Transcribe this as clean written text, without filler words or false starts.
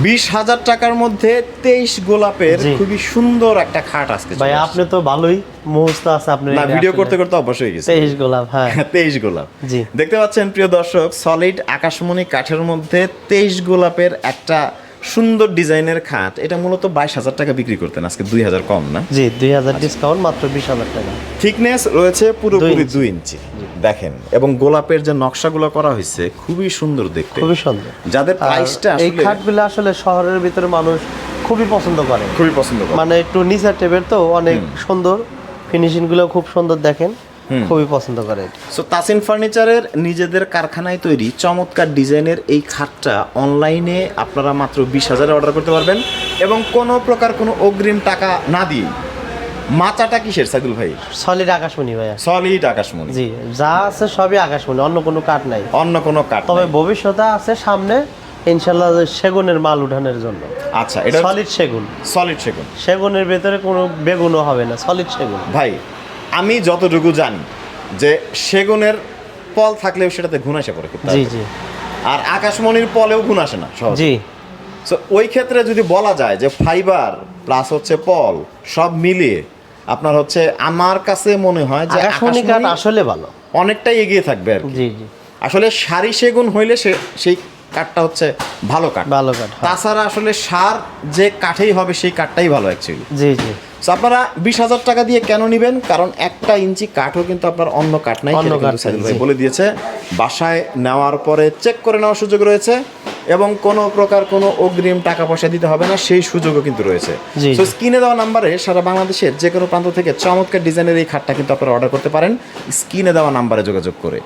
20,000 টাকার মধ্যে 23 গোলাপের খুবই সুন্দর একটা খাট আজকে ভাই আপনি তো ভালোই মুহূর্ত আছে আপনি না ভিডিও করতে করতে অবশ্যই গেছে 23 গোলাপ হ্যাঁ 23 গোলাপ জি দেখতে পাচ্ছেন প্রিয় দর্শক সলিড আকাশমণি কাঠের মধ্যে 23 গোলাপের একটা সুন্দর ডিজাইনের খাট এটা মূলত 22,000 টাকা বিক্রি করতেন আজকে 2,000 কম না জি 2000 ডিসকাউন্ট মাত্র 20,000 টাকা থিকনেস রয়েছে পুরোপুরি 2 ইঞ্চি দেখেন এবং গোলাপের যে নকশাগুলো করা হয়েছে খুবই সুন্দর দেখতে খুবই সুন্দর যাদের প্রাইসটা এই খাটগুলো আসলে শহরের ভিতরে মানুষ খুবই পছন্দ করে মানে একটু নিচের টেবিল তো অনেক সুন্দর ফিনিশিং গুলো খুব সুন্দর দেখেন খুবই পছন্দ করে সো তাসিন ফার্নিচারের নিজেদের কারখানায় তৈরি চমৎকার ডিজাইনের এই খাটটা অনলাইনে আপনারা মাত্র 20,000 অর্ডার করতে পারবেন এবং কোনো প্রকার কোনো অগ্রিম টাকা না দিয়ে মাচাটা কিসের সাইদুল ভাই সলিড আকাশমণি ভাইয়া সলিড আকাশমণি জি যা আছে সবই আকাশমণি অন্য কোনো কাঠ নাই অন্য কোনো কাঠ তবে ভবিষ্যতে আছে সামনে ইনশাআল্লাহ সেগুনের মাল উঠানোর জন্য আচ্ছা এটা সলিড সেগুন সেগুনের ভেতরে কোনো বেগুনও হবে না সলিড সেগুন ভাই আমি যতটুকু জানি যে সেগুনের পল থাকলেও সেটাতে ঘুণ আসে পড়ে জি জি আর আকাশমণির পলেও ঘুণ আসে না জি সো ওই ক্ষেত্রে যদি বলা যায় যে ফাইবার প্লাস হচ্ছে পল সব মিলিয়ে আপনার হচ্ছে আমার কাছে মনে হয় যে আকাশমণি কাঠ আসলে ভালো অনেকটাই এগিয়ে থাকবে আর জি জি আসলে সারি সেগুন হইলে সেই কাঠটা হচ্ছে ভালো কাঠ তাছাড়া আসলে সার যে কাঠেই হবে সেই কাঠটাই ভালো অ্যাকচুয়ালি জি জি সো আপনারা 20,000 টাকা দিয়ে কেন নেবেন কারণ 1 ইঞ্চি কাঠও কিন্তু আপনার অন্য কাঠ নাই সেটা কিন্তু সাইদুল ভাই বলে দিয়েছে বাসায় নেওয়ার পরে চেক করে নেওয়ার সুযোগ রয়েছে এবং কোনো প্রকার কোনো অগ্রিম টাকা পয়সা দিতে হবে না সেই সুযোগও কিন্তু রয়েছে সো স্ক্রিনে দেওয়া নাম্বারে সারা বাংলাদেশের যে কোনো প্রান্ত থেকে চমৎকার ডিজাইনের এই খাটটা কিন্তু আপনারা অর্ডার করতে পারেন স্ক্রিনে দেওয়া নাম্বারে যোগাযোগ করে